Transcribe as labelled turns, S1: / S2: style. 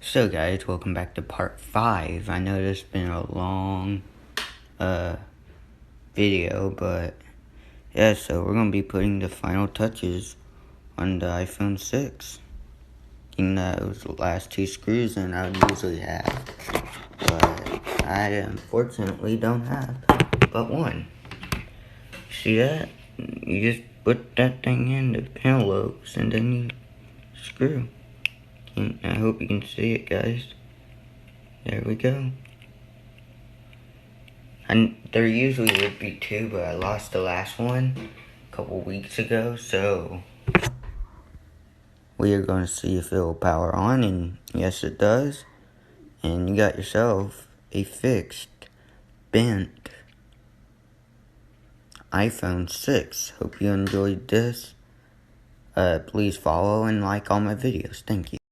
S1: So guys, welcome back to part 5. I know this has been a long video, but yeah, so we're going to be putting the final touches on the iPhone 6. Getting those last 2 screws in I would usually have, but I unfortunately don't have but one. See that? You just put that thing in the panel lobes and then you screw. I hope you can see it, guys. There we go. And there usually would be 2, but I lost the last one a couple weeks ago, so we are going to see if it will power on, and yes it does. And you got yourself a fixed, bent iPhone 6. Hope you enjoyed this. Please follow and like all my videos. Thank you.